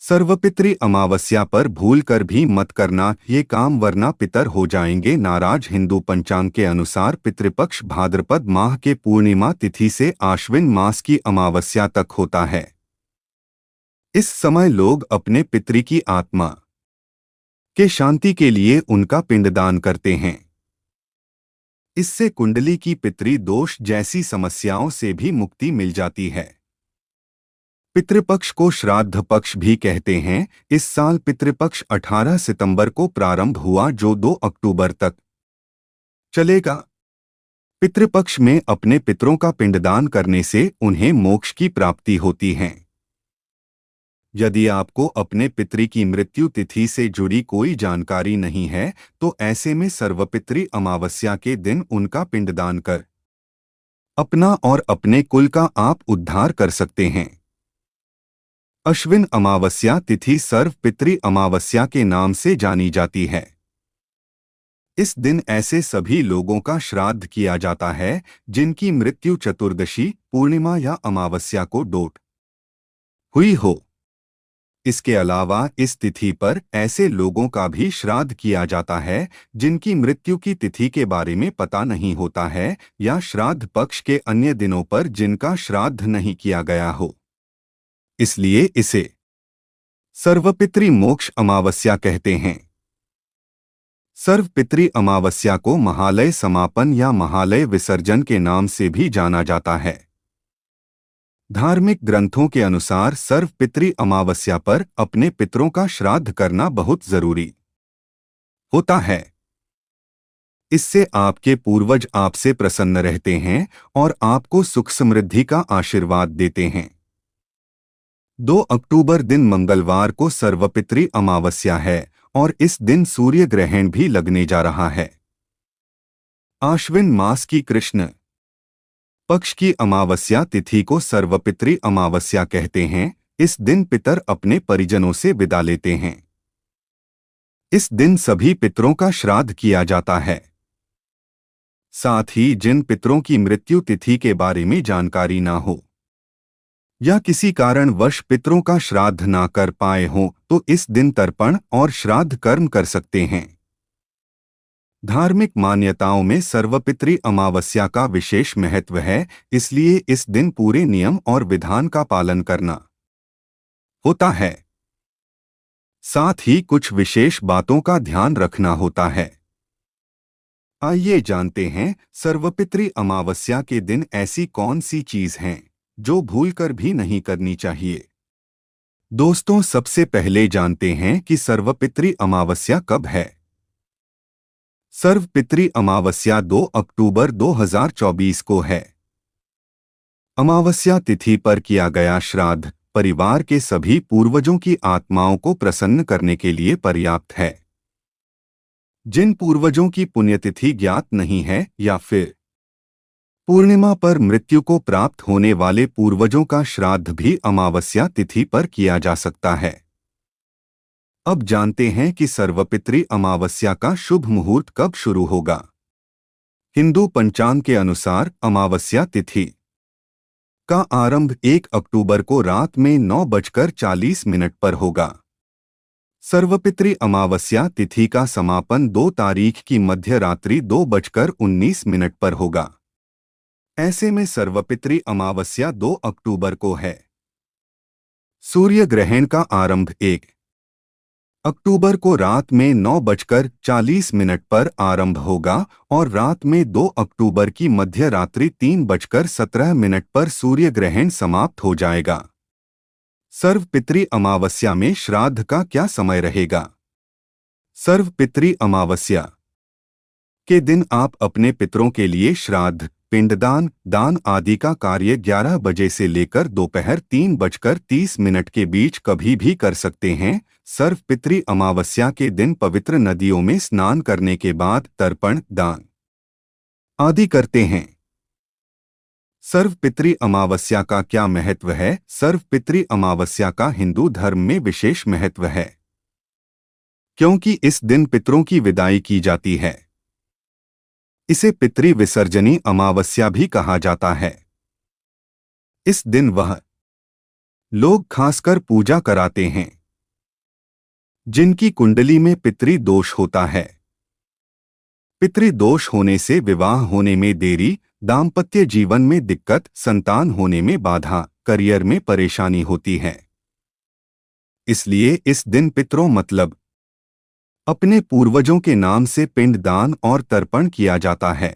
सर्वपितृ अमावस्या पर भूल कर भी मत करना ये काम, वरना पितर हो जाएंगे नाराज। हिंदू पंचांग के अनुसार पितृपक्ष भाद्रपद माह के पूर्णिमा तिथि से आश्विन मास की अमावस्या तक होता है। इस समय लोग अपने पितृ की आत्मा के शांति के लिए उनका पिंडदान करते हैं। इससे कुंडली की पितृ दोष जैसी समस्याओं से भी मुक्ति मिल जाती है। पितृपक्ष को श्राद्ध पक्ष भी कहते हैं। इस साल पितृपक्ष 18 सितंबर को प्रारंभ हुआ, जो 2 अक्टूबर तक चलेगा। पितृपक्ष में अपने पितरों का पिंडदान करने से उन्हें मोक्ष की प्राप्ति होती है। यदि आपको अपने पितृ की मृत्यु तिथि से जुड़ी कोई जानकारी नहीं है, तो ऐसे में सर्वपितृ अमावस्या के दिन उनका पिंडदान कर अपना और अपने कुल का आप उद्धार कर सकते हैं। अश्विन अमावस्या तिथि सर्वपितृ अमावस्या के नाम से जानी जाती है। इस दिन ऐसे सभी लोगों का श्राद्ध किया जाता है जिनकी मृत्यु चतुर्दशी, पूर्णिमा या अमावस्या को डोट हुई हो। इसके अलावा इस तिथि पर ऐसे लोगों का भी श्राद्ध किया जाता है जिनकी मृत्यु की तिथि के बारे में पता नहीं होता है, या श्राद्ध पक्ष के अन्य दिनों पर जिनका श्राद्ध नहीं किया गया हो। इसलिए इसे सर्वपितृ मोक्ष अमावस्या कहते हैं। सर्वपितृ अमावस्या को महालय समापन या महालय विसर्जन के नाम से भी जाना जाता है। धार्मिक ग्रंथों के अनुसार सर्वपितृ अमावस्या पर अपने पितरों का श्राद्ध करना बहुत जरूरी होता है। इससे आपके पूर्वज आपसे प्रसन्न रहते हैं और आपको सुख समृद्धि का आशीर्वाद देते हैं। 2 अक्टूबर दिन मंगलवार को सर्वपितृ अमावस्या है और इस दिन सूर्य ग्रहण भी लगने जा रहा है। आश्विन मास की कृष्ण पक्ष की अमावस्या तिथि को सर्वपितृ अमावस्या कहते हैं। इस दिन पितर अपने परिजनों से विदा लेते हैं। इस दिन सभी पितरों का श्राद्ध किया जाता है। साथ ही जिन पितरों की मृत्यु तिथि के बारे में जानकारी ना हो या किसी कारणवश पितरों का श्राद्ध ना कर पाए हों, तो इस दिन तर्पण और श्राद्ध कर्म कर सकते हैं। धार्मिक मान्यताओं में सर्वपितृ अमावस्या का विशेष महत्व है, इसलिए इस दिन पूरे नियम और विधान का पालन करना होता है। साथ ही कुछ विशेष बातों का ध्यान रखना होता है। आइए जानते हैं सर्वपितृ अमावस्या के दिन ऐसी कौन सी चीज हैं जो भूलकर भी नहीं करनी चाहिए। दोस्तों, सबसे पहले जानते हैं कि सर्वपितृ अमावस्या कब है। सर्वपितृ अमावस्या 2 अक्टूबर 2024 को है। अमावस्या तिथि पर किया गया श्राद्ध परिवार के सभी पूर्वजों की आत्माओं को प्रसन्न करने के लिए पर्याप्त है। जिन पूर्वजों की पुण्यतिथि ज्ञात नहीं है या फिर पूर्णिमा पर मृत्यु को प्राप्त होने वाले पूर्वजों का श्राद्ध भी अमावस्या तिथि पर किया जा सकता है। अब जानते हैं कि सर्वपितृ अमावस्या का शुभ मुहूर्त कब शुरू होगा। हिंदू पंचांग के अनुसार अमावस्या तिथि का आरंभ 1 अक्टूबर को रात में 9:40 पर होगा। सर्वपितृ अमावस्या तिथि का समापन 2 तारीख की मध्य रात्रि 2:19 पर होगा। ऐसे में सर्वपितृ अमावस्या 2 अक्टूबर को है। सूर्य ग्रहण का आरंभ 1 अक्टूबर को रात में 9:40 पर आरंभ होगा और रात में 2 अक्टूबर की मध्य रात्रि 3:17 पर सूर्य ग्रहण समाप्त हो जाएगा। सर्वपितृ अमावस्या में श्राद्ध का क्या समय रहेगा। सर्वपितृ अमावस्या के दिन आप अपने पितरों के लिए श्राद्ध, पिंडदान, दान आदि का कार्य 11 बजे से लेकर दोपहर 3:30 के बीच कभी भी कर सकते हैं। सर्वपितृ अमावस्या के दिन पवित्र नदियों में स्नान करने के बाद तर्पण, दान आदि करते हैं। सर्वपितृ अमावस्या का क्या महत्व है। सर्वपितृ अमावस्या का हिंदू धर्म में विशेष महत्व है, क्योंकि इस दिन पितरों की विदाई की जाती है। इसे पितृ विसर्जनी अमावस्या भी कहा जाता है। इस दिन वह लोग खासकर पूजा कराते हैं। जिनकी कुंडली में पितृदोष होता है। पितृदोष होने से विवाह होने में देरी, दाम्पत्य जीवन में दिक्कत, संतान होने में बाधा, करियर में परेशानी होती है। इसलिए इस दिन पितरों मतलब अपने पूर्वजों के नाम से पिंडदान और तर्पण किया जाता है,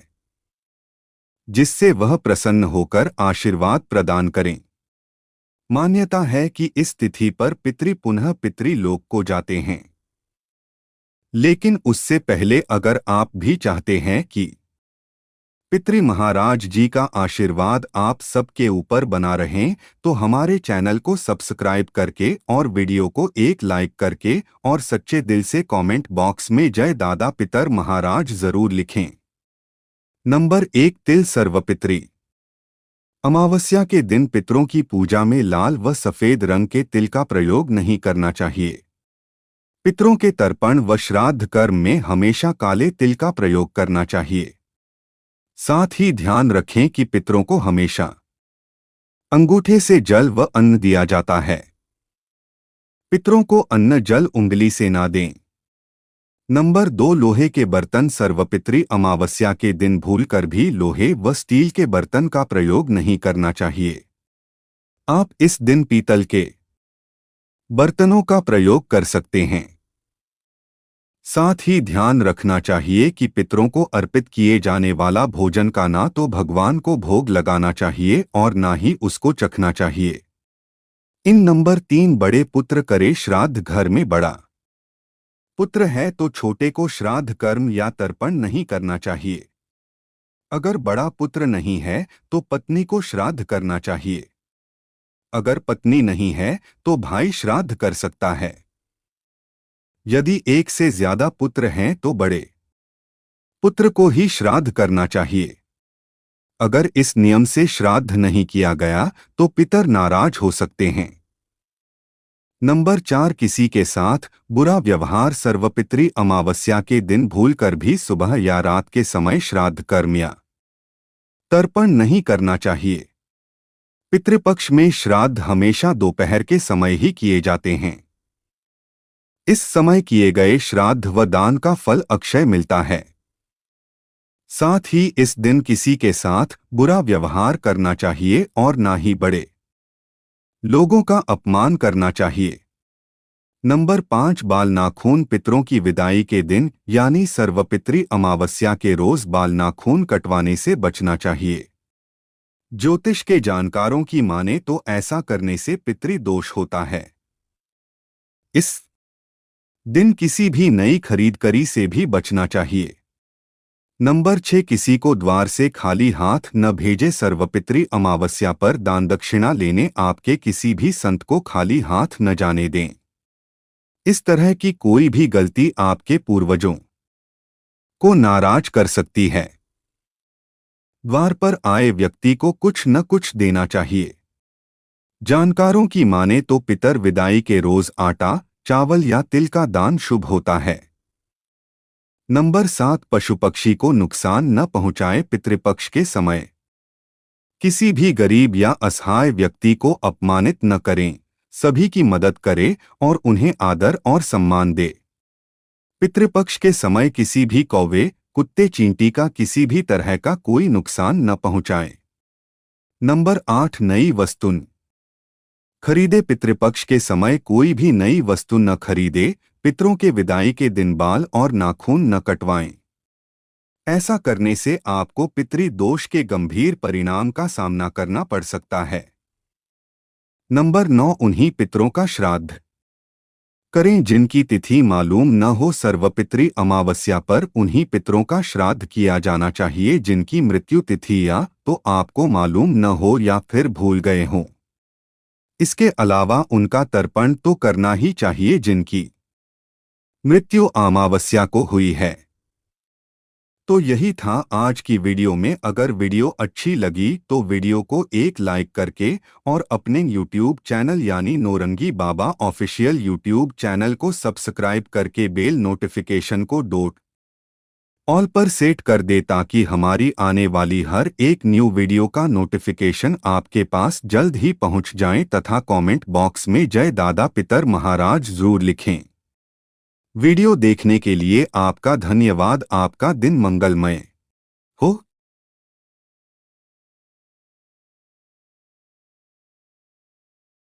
जिससे वह प्रसन्न होकर आशीर्वाद प्रदान करें। मान्यता है कि इस तिथि पर पितृ पुनः पितृलोक को जाते हैं। लेकिन उससे पहले अगर आप भी चाहते हैं कि पितृ महाराज जी का आशीर्वाद आप सबके ऊपर बना रहें, तो हमारे चैनल को सब्सक्राइब करके और वीडियो को एक लाइक करके और सच्चे दिल से कमेंट बॉक्स में जय दादा पितर महाराज जरूर लिखें। नंबर 1, तिल सर्वपितृ। अमावस्या के दिन पितरों की पूजा में लाल व सफेद रंग के तिल का प्रयोग नहीं करना चाहिए। पितरों के तर्पण व श्राद्ध कर्म में हमेशा काले तिल का प्रयोग करना चाहिए। साथ ही ध्यान रखें कि पितरों को हमेशा अंगूठे से जल व अन्न दिया जाता है। पितरों को अन्न जल उंगली से ना दें। नंबर 2, लोहे के बर्तन। सर्वपितृ अमावस्या के दिन भूलकर भी लोहे व स्टील के बर्तन का प्रयोग नहीं करना चाहिए। आप इस दिन पीतल के बर्तनों का प्रयोग कर सकते हैं। साथ ही ध्यान रखना चाहिए कि पितरों को अर्पित किए जाने वाला भोजन का ना तो भगवान को भोग लगाना चाहिए और ना ही उसको चखना चाहिए। नंबर 3, बड़े पुत्र करे श्राद्ध। घर में बड़ा पुत्र है तो छोटे को श्राद्ध कर्म या तर्पण नहीं करना चाहिए। अगर बड़ा पुत्र नहीं है तो पत्नी को श्राद्ध करना चाहिए। अगर पत्नी नहीं है तो भाई श्राद्ध कर सकता है। यदि एक से ज्यादा पुत्र हैं तो बड़े पुत्र को ही श्राद्ध करना चाहिए। अगर इस नियम से श्राद्ध नहीं किया गया तो पितर नाराज हो सकते हैं। नंबर 4, किसी के साथ बुरा व्यवहार। सर्वपितृ अमावस्या के दिन भूलकर भी सुबह या रात के समय श्राद्ध कर्म या तर्पण नहीं करना चाहिए। पितृपक्ष में श्राद्ध हमेशा दोपहर के समय ही किए जाते हैं। इस समय किए गए श्राद्ध व दान का फल अक्षय मिलता है। साथ ही इस दिन किसी के साथ बुरा व्यवहार करना चाहिए और ना ही बड़े लोगों का अपमान करना चाहिए। नंबर 5, बाल नाखून। पितरों की विदाई के दिन यानी सर्वपितृ अमावस्या के रोज बाल नाखून कटवाने से बचना चाहिए। ज्योतिष के जानकारों की माने तो ऐसा करने से पितृदोष होता है। इस दिन किसी भी नई खरीददारी से भी बचना चाहिए। नंबर 6, किसी को द्वार से खाली हाथ न भेजे। सर्वपितृ अमावस्या पर दान दक्षिणा लेने आपके किसी भी संत को खाली हाथ न जाने दें। इस तरह की कोई भी गलती आपके पूर्वजों को नाराज कर सकती है। द्वार पर आए व्यक्ति को कुछ न कुछ देना चाहिए। जानकारों की माने तो पितर विदाई के रोज आटा, चावल या तिल का दान शुभ होता है। नंबर 7, पशु पक्षी को नुकसान न पहुंचाए। पितृपक्ष के समय किसी भी गरीब या असहाय व्यक्ति को अपमानित न करें। सभी की मदद करें और उन्हें आदर और सम्मान दे। पितृपक्ष के समय किसी भी कौवे, कुत्ते, चींटी का किसी भी तरह का कोई नुकसान न पहुंचाएं। नंबर 8, नई वस्तु खरीदे। पितृपक्ष के समय कोई भी नई वस्तु न खरीदे। पितरों के विदाई के दिन बाल और नाखून न कटवाएं। ऐसा करने से आपको पितृदोष के गंभीर परिणाम का सामना करना पड़ सकता है। नंबर 9, उन्हीं पितरों का श्राद्ध करें जिनकी तिथि मालूम न हो। सर्वपितृ अमावस्या पर उन्हीं पितरों का श्राद्ध किया जाना चाहिए जिनकी मृत्यु तिथि या तो आपको मालूम न हो या फिर भूल गए हों। इसके अलावा उनका तर्पण तो करना ही चाहिए जिनकी मृत्यु अमावस्या को हुई है। तो यही था आज की वीडियो में। अगर वीडियो अच्छी लगी तो वीडियो को एक लाइक करके और अपने YouTube चैनल यानी नौरंगी बाबा ऑफिशियल YouTube चैनल को सब्सक्राइब करके बेल नोटिफिकेशन को ऑल पर सेट कर दे ताकि हमारी आने वाली हर एक न्यू वीडियो का नोटिफिकेशन आपके पास जल्द ही पहुंच जाए। तथा कमेंट बॉक्स में जय दादा पितर महाराज जरूर लिखें। वीडियो देखने के लिए आपका धन्यवाद। आपका दिन मंगलमय हो।